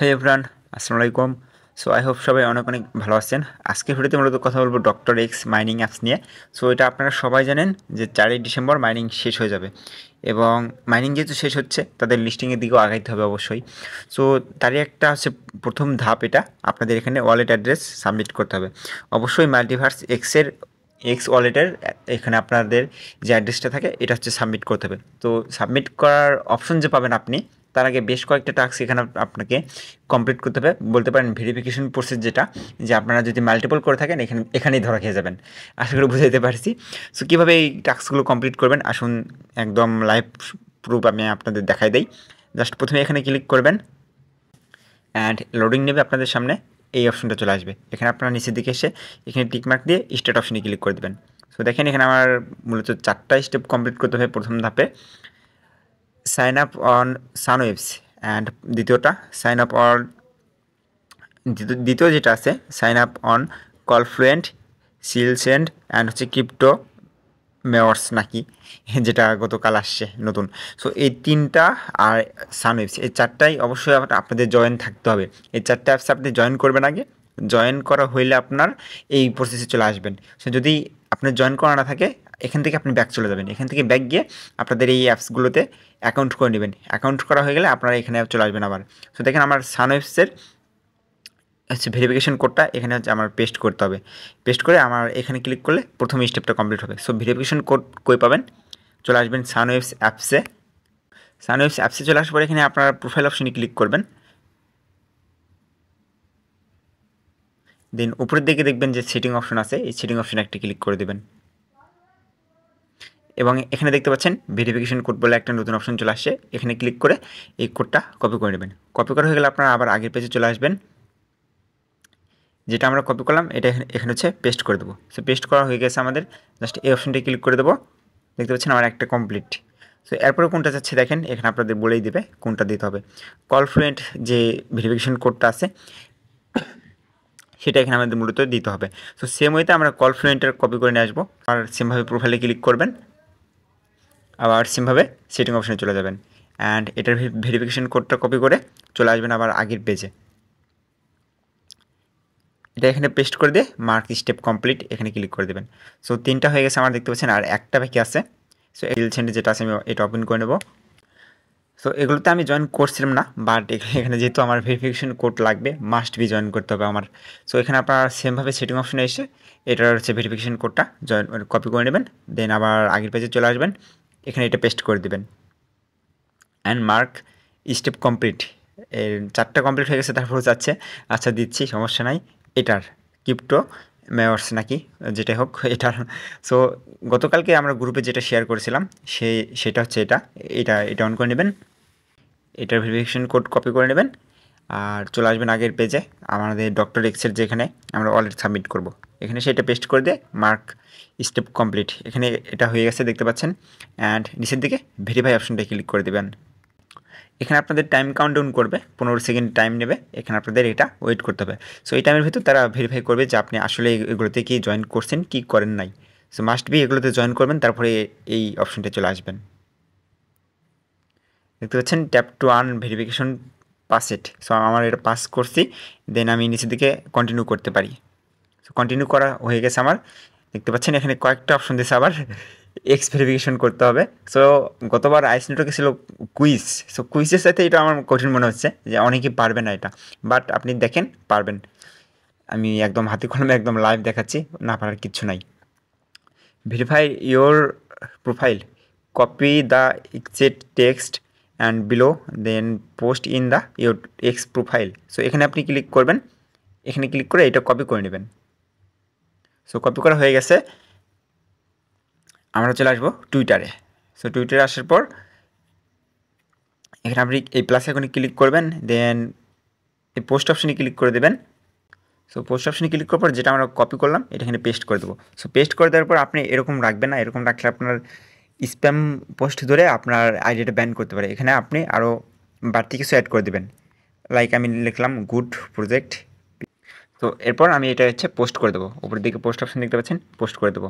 Hi everyone, আসসালামু আলাইকুম। So I hope সবাই অনেক অনেক ভালো আছেন। আজকের ভিডিওতে মূলত কথা বলবো ডক্টর এক্স মাইনিং অ্যাপস নিয়ে। সো এটা আপনারা সবাই জানেন যে 4ই ডিসেম্বর মাইনিং শেষ হয়ে যাবে, এবং মাইনিং যেহেতু শেষ হচ্ছে তাদের লিস্টিংয়ের দিকেও আগাইতে হবে অবশ্যই। সো তারই একটা হচ্ছে প্রথম ধাপ, এটা আপনাদের এখানে ওয়ালেট অ্যাড্রেস সাবমিট করতে হবে। অবশ্যই মাল্টিভার্স এক্সের এক্স ওয়ালেটের এখানে আপনাদের যে অ্যাড্রেসটা থাকে এটা হচ্ছে সাবমিট করতে হবে। তো সাবমিট করার অপশন যে পাবেন আপনি, তার আগে বেশ কয়েকটা টাস্ক এখানে আপনাকে কমপ্লিট করতে হবে। বলতে পারেন ভেরিফিকেশন প্রসেস, যেটা যে আপনারা যদি মাল্টিপল করে থাকেন এখানেই ধরা খেয়ে যাবেন। আশা করি বুঝাইতে পারছি। সো কীভাবে এই টাস্কগুলো কমপ্লিট করবেন আসুন একদম লাইভ প্রুফ আমি আপনাদের দেখাই দেই। জাস্ট প্রথমে এখানে ক্লিক করবেন অ্যান্ড লোডিং নেবে আপনাদের সামনে। এই অপশনটা চলে আসবে। এখানে আপনারা নিচের দিকে এসে এখানে টিকমার্ক দিয়ে স্টার্ট অপশনে ক্লিক করে দেবেন। সো দেখেন এখানে আমার মূলত 4টা স্টেপ কমপ্লিট করতে হবে। প্রথম ধাপে সাইন আপ অন সানওয়েবস, অ্যান্ড দ্বিতীয়টা সাইন আপ অন দ্বিতীয় যেটা আছে সাইন আপ অন কলফ্লুয়েন্ট, সিলসেন্ড অ্যান্ড হচ্ছে ক্রিপ্টো মেয়র্স নাকি, যেটা গতকাল আসছে নতুন। সো এই 3টা আর সানওয়েবস, এই 4টাই অবশ্যই আপনাদের জয়েন থাকতে হবে। এই 4টা অ্যাপস আপনি জয়েন করবেন আগে। জয়েন করা হইলে আপনার এই প্রসেসে চলে আসবেন। সো যদি আপনার জয়েন করা না থাকে, এখান থেকে আপনি ব্যাক চলে যাবেন। এখান থেকে ব্যাক গিয়ে আপনাদের এই অ্যাপসগুলোতে অ্যাকাউন্ট করে নেবেন। অ্যাকাউন্ট করা হয়ে গেলে আপনারা এখানে চলে আসবেন আবার। সো দেখেন আমার সানওয়েবসের হচ্ছে ভেরিফিকেশন কোডটা এখানে হচ্ছে আমার পেস্ট করতে হবে। পেস্ট করে আমার এখানে ক্লিক করলে প্রথম স্টেপটা কমপ্লিট হবে। সো ভেরিফিকেশন কোড কই পাবেন, চলে আসবেন সানওয়েবস অ্যাপসে। সানওয়েবস অ্যাপসে চলে আসার পর এখানে আপনার প্রোফাইল অপশনে ক্লিক করবেন। দেন উপরের দিকে দেখবেন যে সেটিং অপশন আছে, এই সেটিং অপশনে একটা ক্লিক করে দেবেন। এবং এখানে দেখতে পাচ্ছেন ভেরিফিকেশন কোড বলে একটা নতুন অপশন চলে আসছে। এখানে ক্লিক করে এই কোডটা কপি করে নেবেন। কপি করা হয়ে গেলে আপনারা আবার আগের পেজে চলে আসবেন। যেটা আমরা কপি করলাম এটা এখানে হচ্ছে পেস্ট করে দেবো। সো পেস্ট করা হয়ে গেছে আমাদের। জাস্ট এই অপশনটা ক্লিক করে দেবো। দেখতে পাচ্ছেন আমার একটা কমপ্লিট। সো এরপরে কোনটা যাচ্ছে দেখেন, এখানে আপনাদের বলেই দেবে কোনটা দিতে হবে। কলফ্লুয়েন্ট যে ভেরিফিকেশন কোডটা আছে সেটা এখানে আমাদের মূলত দিতে হবে। সো সেম ওয়েতে আমরা কলফ্লুয়েন্টের কপি করে নিয়ে আসবো। আর সেমভাবে প্রোফাইলে ক্লিক করবেন, আবার সেমভাবে সেটিং অপশনে চলে যাবেন অ্যান্ড এটার ভেরিফিকেশন কোডটা কপি করে চলে আসবেন আবার আগের পেজে। এটা এখানে পেস্ট করে দিয়ে মার্ক স্টেপ কমপ্লিট এখানে ক্লিক করে দেবেন। সো 3টা হয়ে গেছে আমার, দেখতে পাচ্ছেন আর একটা বাকি আছে। সো এলসেন্ডে যেটা আছে আমি এটা ওপেন করে নেব। সো এগুলোতে আমি জয়েন করছিলাম না, বাট এখানে যেহেতু আমার ভেরিফিকেশন কোড লাগবে, মাস্ট বি জয়েন করতে হবে আমার। সো এখানে আপনার সেমভাবে সেটিং অপশনে এসে এটার হচ্ছে ভেরিফিকেশন কোডটা কপি করে নেবেন। দেন আবার আগের পেজে চলে আসবেন, এখানে এটা পেস্ট করে দেবেন অ্যান্ড মার্ক স্টেপ কমপ্লিট। এর 4টা কমপ্লিট হয়ে গেছে, তারপর যাচ্ছে আচ্ছা দিচ্ছি সমস্যা নাই এটার ক্রিপ্টো মেয়র্স নাকি যেটাই হোক এটার। সো গতকালকে আমরা গ্রুপে যেটা শেয়ার করেছিলাম সেটা হচ্ছে এটা অন করে নেবেন। এটার ভেরিফিকেশন কোড কপি করে নেবেন আর চলে আসবেন আগের পেজে আমাদের ডক্টর এক্সের যেখানে আমরা ওয়ালেট সাবমিট করব। এখানে সেটা পেস্ট করে দিয়ে মার্ক স্টেপ কমপ্লিট, এখানে এটা হয়ে গেছে দেখতে পাচ্ছেন। অ্যান্ড নিচের দিকে ভেরিফাই অপশনটা ক্লিক করে দেবেন। এখানে আপনাদের টাইম কাউন্টডাউন করবে, 15 সেকেন্ড টাইম নেবে। এখানে আপনাদের এটা ওয়েট করতে হবে। সো এই টাইমের ভিতর তারা ভেরিফাই করবে যে আপনি আসলে এগুলোতে কি জয়েন করছেন কি করেন নাই। সো মাস্ট বি এগুলোতে জয়েন করবেন, তারপরে এই অপশনটা চলে আসবেন। দেখতে পাচ্ছেন tap to earn verification pass it. So আমার এটা পাস করছি, দেন আমি নিচের দিকে কন্টিনিউ করতে পারি। সো কন্টিনিউ করা হয়ে গেছে আমার। দেখতে পাচ্ছেন এখানে কয়েকটা অপশন দিয়েছে, আবার এক্স ভেরিফিকেশন করতে হবে। সো গতবার আইস নেটওয়ার্কে ছিল কুইজ। সো কুইজের সাথে এটা আমার কঠিন মনে হচ্ছে যে অনেকেই পারবে না এটা, বাট আপনি দেখেন পারবেন। আমি একদম হাতে কলমে একদম লাইভ দেখাচ্ছি, না পারার কিচ্ছু নাই। Verify your profile, copy the exact text and below, then post in the your X profile. So এখানে আপনি ক্লিক করবেন, এখানে ক্লিক করে এটা কপি করে নেবেন। সো কপি করা হয়ে গেছে, আমরা চলে আসবো টুইটারে। সো টুইটারে আসার পর এখানে আপনি এই প্লাস আইকনে ক্লিক করবেন, দেন এই পোস্ট অপশনে ক্লিক করে দেবেন। সো পোস্ট অপশনে ক্লিক করার পর যেটা আমরা কপি করলাম এটা এখানে পেস্ট করে দেবো। সো পেস্ট করে দেওয়ার পর আপনি এরকম রাখবেন না, এরকম রাখলে আপনার স্প্যাম পোস্ট ধরে আপনার আইডিটা ব্যান করতে পারে। এখানে আপনি আরও বাড়তি কিছু অ্যাড করে দেবেন, লাইক আমি লিখলাম গুড প্রজেক্ট। তো এরপর আমি এটা হচ্ছে পোস্ট করে দেবো। উপরের দিকে পোস্ট অপশন দেখতে পাচ্ছেন, পোস্ট করে দেবো।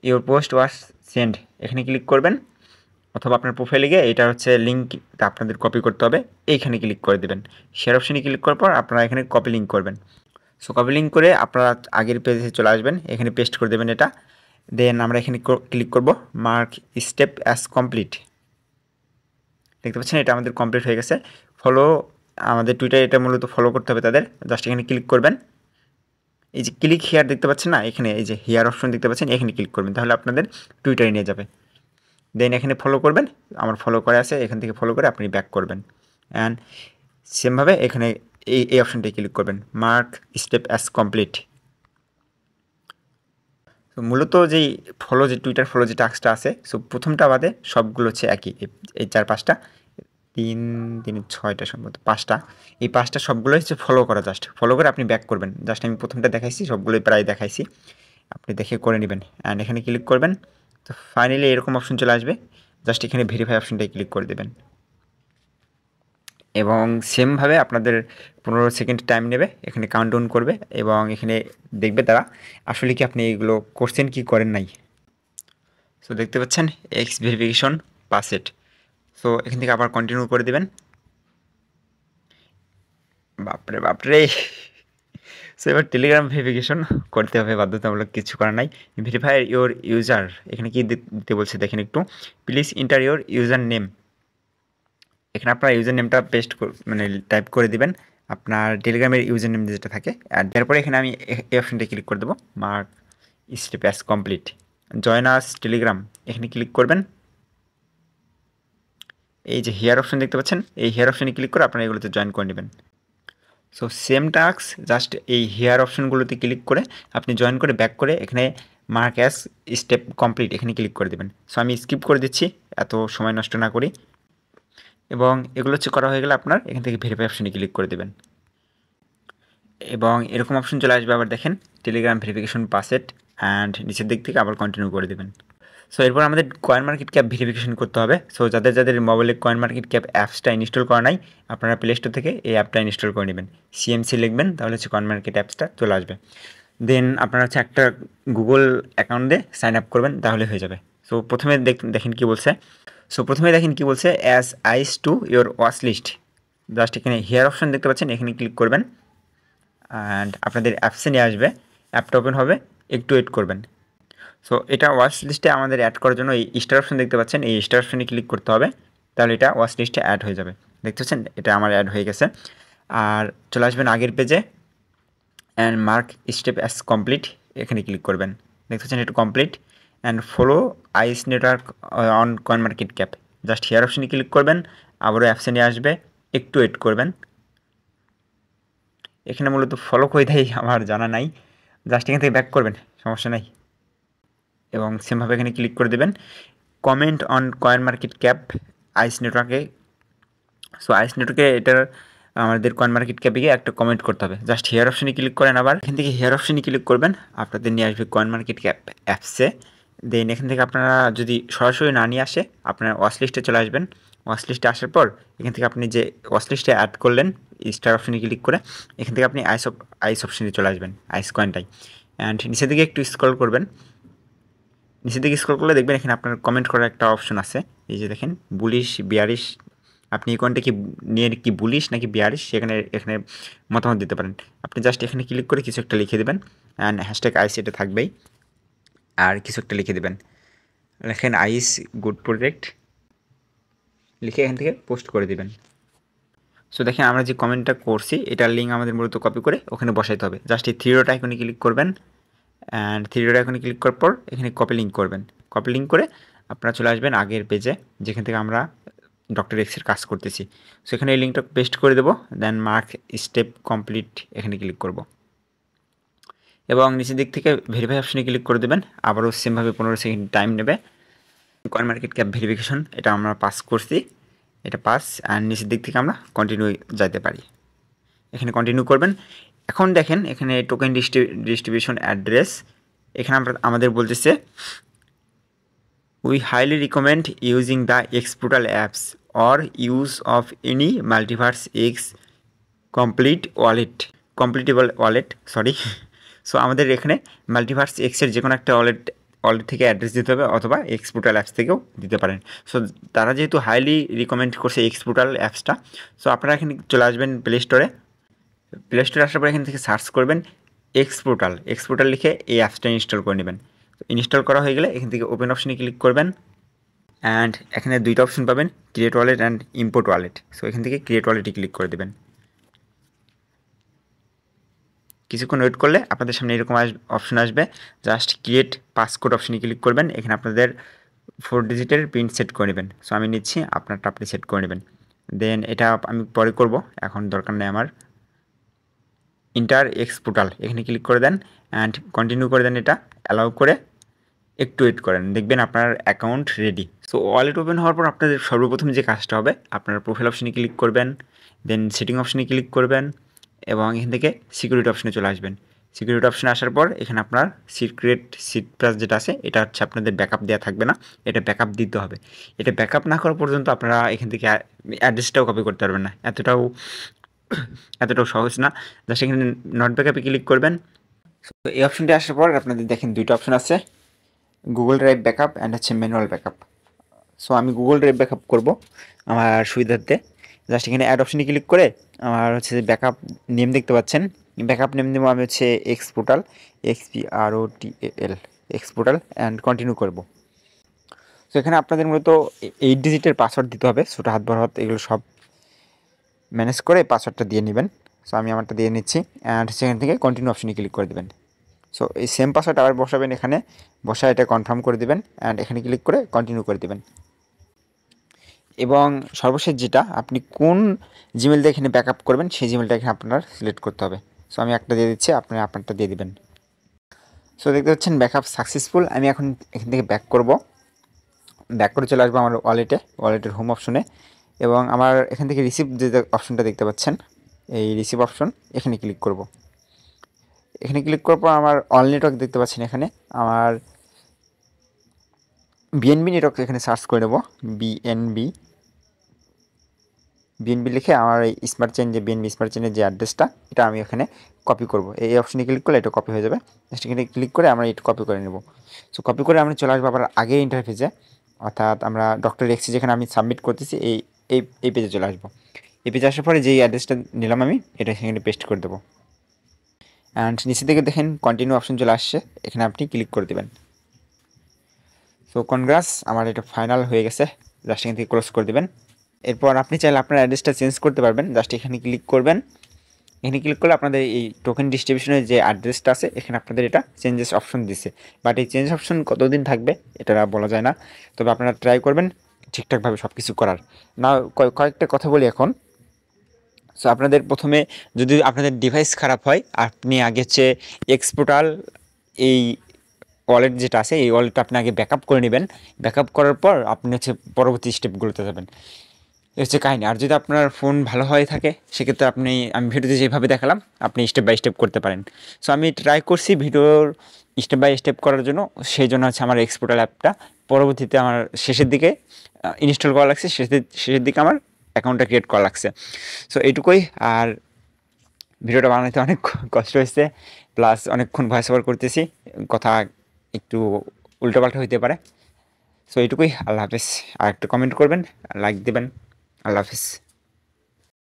ইওর পোস্ট ওয়াজ সেন্ড, এখানে ক্লিক করবেন। অথবা আপনার প্রোফাইলে গিয়ে এটা হচ্ছে লিঙ্কটা আপনাদের কপি করতে হবে, এইখানে ক্লিক করে দেবেন। শেয়ার অপশনে ক্লিক করার পর আপনারা এখানে কপি লিঙ্ক করবেন। সো কপি লিঙ্ক করে আপনারা আগের পেজে চলে আসবেন, এখানে পেস্ট করে দেবেন এটা। দেন আমরা এখানে ক্লিক করব মার্ক স্টেপ অ্যাজ কমপ্লিট। দেখতে পাচ্ছেন এটা আমাদের কমপ্লিট হয়ে গেছে। ফলো আমাদের টুইটার, এটা মূলত ফলো করতে হবে তাদের। জাস্ট এখানে ক্লিক করবেন, এই যে ক্লিক হিয়ার দেখতে পাচ্ছেন না, এখানে এই যে হিয়ার অপশন দেখতে পাচ্ছেন, এখানে ক্লিক করবেন, তাহলে আপনাদের টুইটারে নিয়ে যাবে। দেন এখানে ফলো করবেন, আমার ফলো করে আছে, এখান থেকে ফলো করে আপনি ব্যাক করবেন। অ্যান্ড সেমভাবে এখানে এই অপশনটাই ক্লিক করবেন, মার্ক স্টেপ অ্যাজ কমপ্লিট। তো মূলত যেই ফলো যে টুইটার ফলো যে টাস্কটা আছে, সো প্রথমটা বাদে সবগুলো হচ্ছে একই, এই 4-5টা 3-6টা সম্ভবত 5টা, এই 5টা সবগুলোই হচ্ছে ফলো করা। জাস্ট ফলো করে আপনি ব্যাক করবেন। জাস্ট আমি প্রথমটা দেখাইছি, সবগুলোই প্রায় দেখাইছি, আপনি দেখে করে নেবেন। অ্যান্ড এখানে ক্লিক করবেন, তো ফাইনালি এরকম অপশন চলে আসবে। জাস্ট এখানে ভেরিফাই অপশনটাই ক্লিক করে দেবেন এবং সেমভাবে আপনাদের 15 সেকেন্ড টাইম নেবে, এখানে কাউন্টডাউন করবে এবং এখানে দেখবে তারা আসলে কি আপনি এগুলো করছেন কি করেন নাই। সো দেখতে পাচ্ছেন এক্স ভেরিফিকেশন পাসেড। সো এখান থেকে আবার কন্টিনিউ করে দেবেন। বাপরে বাপরে, সো এবার টেলিগ্রাম ভেরিফিকেশন করতে হবে বাধ্যতামূলক, কিছু করার নাই। ভেরিফাই ইওর ইউজার, এখানে কি দিতে বলছে দেখেন একটু, please enter your user name. এখানে আপনার ইউজার নেমটা পেস্ট মানে টাইপ করে দিবেন, আপনার টেলিগ্রামের ইউজার নেম যেটা থাকে। আর তারপরে এখানে আমি এই অপশনটা ক্লিক করে দেবো, mark step as complete, join us Telegram, এখানে ক্লিক করবেন। এই যে হেয়ার অপশন দেখতে পাচ্ছেন, এই হেয়ার অপশনে ক্লিক করে আপনারা এগুলোতে জয়েন করে নেবেন। সো সেম টাস্ক, জাস্ট এই হেয়ার অপশনগুলোতে ক্লিক করে আপনি জয়েন করে ব্যাক করে এখানে মার্ক অ্যাজ স্টেপ কমপ্লিট এখানে ক্লিক করে দেবেন। সো আমি স্কিপ করে দিচ্ছি এত সময় নষ্ট না করি। এবং এগুলো হচ্ছে করা হয়ে গেলে আপনার এখান থেকে ভেরিফাই অপশনে ক্লিক করে দেবেন এবং এরকম অপশন চলে আসবে। আবার দেখেন টেলিগ্রাম ভেরিফিকেশন পাসেড, অ্যান্ড নিচের দিক থেকে আবার কন্টিনিউ করে দেবেন। সো এরপর আমাদের কয়েন মার্কেট ক্যাপ ভেরিফিকেশন করতে হবে। সো যাদের মোবাইলে কয়েন মার্কেট ক্যাপ অ্যাপসটা ইনস্টল করা নাই, আপনারা প্লে স্টোর থেকে এই অ্যাপটা ইনস্টল করে নেবেন। সিএমসি লিখবেন, তাহলে হচ্ছে কয়েন মার্কেট অ্যাপসটা চলে আসবে। দেন আপনারা হচ্ছে একটা গুগল অ্যাকাউন্ট দিয়ে সাইন আপ করবেন, তাহলে হয়ে যাবে। সো প্রথমে দেখেন কি বলছে। সো প্রথমে দেখেন কি বলছে, add Ice to your watch list. Just এখানে হেয়ার অপশন দেখতে পাচ্ছেন, এখানে ক্লিক করবেন অ্যান্ড আপনাদের অ্যাপসে নিয়ে আসবে, অ্যাপটা ওপেন হবে, একটু ওয়েট করবেন। সো এটা ওয়াচ লিস্টে আমাদের অ্যাড করার জন্য এই স্টার অপশন দেখতে পাচ্ছেন, এই স্টার অপশনে ক্লিক করতে হবে, তাহলে এটা ওয়াচ লিস্টে অ্যাড হয়ে যাবে। দেখতে পাচ্ছেন এটা আমার অ্যাড হয়ে গেছে। আর চলে আসবেন আগের পেজে and mark step as complete, এখানে ক্লিক করবেন। দেখতে পাচ্ছেন এটা complete. And follow Ice network on coin market cap, just here অপশনে ক্লিক করবেন, আবারও অ্যাপসে নিয়ে আসবে, একটু ওয়েট করবেন। এখানে মূলত ফলো করে দেয় আমার জানা নাই, জাস্ট এখান থেকে ব্যাক করবেন, সমস্যা নাই। এবং সেমভাবে এখানে ক্লিক করে দেবেন, comment on coin market cap ice নেটওয়ার্কে। সো আইস নেটওয়ার্কে এটার আমাদের কয়েন মার্কেট ক্যাপে গিয়ে একটা কমেন্ট করতে হবে। জাস্ট হেয়ার অপশনে ক্লিক করেন, আবার এখান থেকে হেয়ার অপশনে ক্লিক করবেন, আপনাদের নিয়ে আসবে কয়েন মার্কেট ক্যাপ অ্যাপসে। দেন এখান থেকে আপনারা যদি সরাসরি না নিয়ে আসে, আপনারা ওয়াচ লিস্টে চলে আসবেন। ওয়াচ লিস্টে আসার পর এখান থেকে আপনি যে ওয়াচ লিস্টে অ্যাড করলেন, স্টার অপশনে ক্লিক করে এখান থেকে আপনি আইস অপশনে চলে আসবেন, আইস কয়েনটাই। অ্যান্ড নিচের দিকে একটু স্ক্রল করবেন, নিচের দিকে স্ক্রল করলে দেখবেন এখানে আপনার কমেন্ট করার একটা অপশন আছে। এই যে দেখেন বুলিশ বিয়ারিশ, আপনি এই কয়েনটা কি নিয়ে কি বুলিশ নাকি বিয়ারিশ এখানে মতামত দিতে পারেন। আপনি জাস্ট এখানে ক্লিক করে কিছু একটা লিখে দেবেন, অ্যান্ড হ্যাশট্যাগ আইস এটা থাকবেই, আর কিছু একটা লিখে দেবেন, লেখেন আইস গুড প্রজেক্ট, লিখে এখান থেকে পোস্ট করে দেবেন। সো দেখেন আমরা যে কমেন্টটা করছি এটার লিঙ্ক আমাদের মূলত কপি করে ওখানে বসাইতে হবে। জাস্ট এই থ্রি ডট আইকনে ক্লিক করবেন, অ্যান্ড থ্রি ডট আইকনে ক্লিক করার পর এখানে কপি লিঙ্ক করবেন। কপি লিঙ্ক করে আপনারা চলে আসবেন আগের পেজে, যেখান থেকে আমরা ডক্টর এক্সের কাজ করতেছি। সো এখানে এই লিঙ্কটা পেস্ট করে দেবো, দেন মার্ক স্টেপ কমপ্লিট এখানে ক্লিক করব এবং নিচের দিক থেকে ভেরিফাই অপশনে ক্লিক করে দেবেন। আবারও সেমভাবে 15 সেকেন্ড টাইম নেবে। কয়েন মার্কেট ক্যাপ ভেরিফিকেশন এটা আমরা পাস করছি, এটা পাস, অ্যান্ড নিচের দিক থেকে আমরা কন্টিনিউ যাইতে পারি, এখানে কন্টিনিউ করবেন। এখন দেখেন এখানে টোকেন ডিস্ট্রিবিউশন অ্যাড্রেস, এখানে আমাদের বলতেছে we highly recommend using the X portal apps or use of any multiverse X compatible wallet, sorry. So আমাদের এখানে মাল্টিভার্স এক্সের যে কোনো একটা ওয়ালেট থেকে অ্যাড্রেস দিতে হবে অথবা এক্সপোর্টাল অ্যাপস থেকেও দিতে পারেন। সো তারা যেহেতু হাইলি রিকমেন্ড করছে এক্সপোর্টাল অ্যাপসটা, সো আপনারা এখানে চলে আসবেন প্লে স্টোরে। প্লে স্টোরে আসার পর এখান থেকে সার্চ করবেন এক্সপোর্টাল লিখে এই অ্যাপসটা ইনস্টল করে নেবেন। তো ইনস্টল করা হয়ে গেলে এখান থেকে ওপেন অপশনে ক্লিক করবেন অ্যান্ড এখানে দুইটা অপশন পাবেন, create wallet and import wallet. So এখান থেকে ক্রিয়েট ওয়ালেটে ক্লিক করে দেবেন। কিছুক্ষণ ওয়েট করলে আপনাদের সামনে এরকম অপশন আসবে, জাস্ট ক্রিয়েট পাসকোড অপশনে ক্লিক করবেন। এখানে আপনাদের 4 ডিজিটের পিন সেট করে নেবেন। সো আমি নিচ্ছি, আপনারটা আপনি সেট করে নেবেন। দেন এটা আমি পরে করব, এখন দরকার নেই আমার। ইন্টার এক্সপোর্টাল এখানে ক্লিক করে দেন অ্যান্ড কন্টিনিউ করে দেন। এটা অ্যালাউ করে একটু ওয়েট করেন, দেখবেন আপনার account ready. So wallet open হওয়ার পর আপনাদের সর্বপ্রথম যে কাজটা হবে, আপনার প্রোফাইল অপশনে ক্লিক করবেন, দেন সেটিং অপশনে ক্লিক করবেন এবং এখান থেকে সিকিউরিটি অপশনে চলে আসবেন। সিকিউরিটি অপশনে আসার পর এখানে আপনার সিক্রেট সিট প্লাস যেটা আছে, এটা হচ্ছে আপনাদের ব্যাকআপ দেওয়া থাকবে না, এটা ব্যাকআপ দিতে হবে। এটা ব্যাকআপ না করা পর্যন্ত আপনারা এখান থেকে অ্যাড্রেসটাও কপি করতে পারবেন না, এতটাও সহজ না। জাস্ট এখানে নট ব্যাকআপে ক্লিক করবেন। তো এই অপশনটি আসার পর আপনাদের দেখেন দুইটা অপশন আছে, গুগল ড্রাইভ ব্যাকআপ অ্যান্ড হচ্ছে ম্যানুয়াল ব্যাকআপ। সো আমি গুগল ড্রাইভ ব্যাকআপ করব আমার সুবিধার্থে। জাস্ট এখানে অ্যাড অপশনে ক্লিক করে আমার হচ্ছে ব্যাকআপ নেম দেখতে পাচ্ছেন, ব্যাকআপ নেম দেবো আমি হচ্ছে এক্সপোর্টাল, XPROTAL এক্সপোর্টাল অ্যান্ড কন্টিনিউ করব। সো এখানে আপনাদের মূলত 8 ডিজিটের পাসওয়ার্ড দিতে হবে, ছোটো হাত বড় হাত এগুলো সব ম্যানেজ করে পাসওয়ার্ডটা দিয়ে নেবেন। সো আমি আমারটা দিয়ে নিচ্ছি অ্যান্ড সেখান থেকে কন্টিনিউ অপশনে ক্লিক করে দেবেন। সো এই সেম পাসওয়ার্ড আবার বসাবেন, এখানে বসা এটা কনফার্ম করে দেবেন অ্যান্ড এখানে ক্লিক করে কন্টিনিউ করে দেবেন। এবং সর্বশেষ যেটা, আপনি কোন জিমেল দিয়ে এখানে ব্যাকআপ করবেন সেই জিমেলটা এখানে আপনার সিলেক্ট করতে হবে। সো আমি একটা দিয়ে দিচ্ছি, আপনি আপনারটা দিয়ে দিবেন। সো দেখতে পাচ্ছেন ব্যাকআপ সাকসেসফুল। আমি এখন এখান থেকে ব্যাক করে চলে আসবো আমার ওয়ালেটের হোম অপশনে এবং আমার এখান থেকে রিসিভ যে অপশনটা দেখতে পাচ্ছেন, এই রিসিভ অপশন এখানে ক্লিক করব। এখানে ক্লিক করার পর আমার অল নেটওয়ার্ক দেখতে পাচ্ছেন, এখানে আমার বিএনবি নেটওয়ার্ক এখানে সার্চ করে নেব। বিএনবি লিখে আমার এই স্মার্ট চেইন যে বিএনবি স্মার্ট চেইনের যে অ্যাড্রেসটা, এটা আমি এখানে কপি করব। এই অপশনে ক্লিক করলে এটা কপি হয়ে যাবে। জাস্ট এখানে ক্লিক করে আমরা এটা কপি করে নেব। সো কপি করে আমরা চলে আসবো আবার আগের ইন্টারফেসে, অর্থাৎ আমরা ডক্টর এক্সি যেখানে আমি সাবমিট করতেছি এই পেজে চলে আসবো। এই পেজে আসার পরে যেই অ্যাড্রেসটা নিলাম আমি, এটা সেখানে পেস্ট করে দেবো অ্যান্ড নিচে থেকে দেখেন কন্টিনিউ অপশন চলে আসছে, এখানে আপনি ক্লিক করে দেবেন। সো কনগ্রাস, আমার এটা ফাইনাল হয়ে গেছে। জাস্ট এখান থেকে ক্লোজ করে দেবেন। এরপর আপনি চাইলে আপনার অ্যাড্রেসটা চেঞ্জ করতে পারবেন। জাস্ট এখানে ক্লিক করবেন। এখানে ক্লিক করলে আপনাদের এই টোকেন ডিস্ট্রিবিউশনের যে অ্যাড্রেসটা আছে, এখানে আপনাদের এটা চেঞ্জেস অপশন দিছে, বাট এই চেঞ্জ অপশন কতদিন থাকবে এটা বলা যায় না। তবে আপনারা ট্রাই করবেন ঠিকঠাকভাবে সব কিছু করার। না কয়েকটা কথা বলি এখন। সো আপনাদের প্রথমে যদি আপনাদের ডিভাইস খারাপ হয়, আপনি আগে হচ্ছে এক্সপোর্টাল এই ওয়ালেট যেটা আছে, এই ওয়ালেটটা আপনি আগে ব্যাকআপ করে নেবেন। ব্যাকআপ করার পর আপনি হচ্ছে পরবর্তী স্টেপগুলোতে যাবেন, এই হচ্ছে কাহিনি। আর যদি আপনার ফোন ভালো হয়ে থাকে সেক্ষেত্রে আমি ভিডিওতে যেভাবে দেখালাম আপনি স্টেপ বাই স্টেপ করতে পারেন। সো আমি ট্রাই করছি ভিডিওর স্টেপ বাই স্টেপ করার জন্য, সেই জন্য হচ্ছে আমার এক্সপোর্টাল অ্যাপটা পরবর্তীতে আমার শেষের দিকে ইনস্টল করা লাগছে, শেষের দিকে আমার অ্যাকাউন্টটা ক্রিয়েট করা লাগছে। সো এইটুকুই। আর ভিডিওটা বানাতে অনেক কষ্ট হয়েছে, প্লাস অনেকক্ষণ ভয়েস ওভার করতেছি, কথা একটু উল্টোপাল্টা হইতে পারে। সো এইটুকুই। আল্লাহ হাফেজ। আর একটু কমেন্ট করবেন, লাইক দেবেন। আল্লাহ হাফেজ।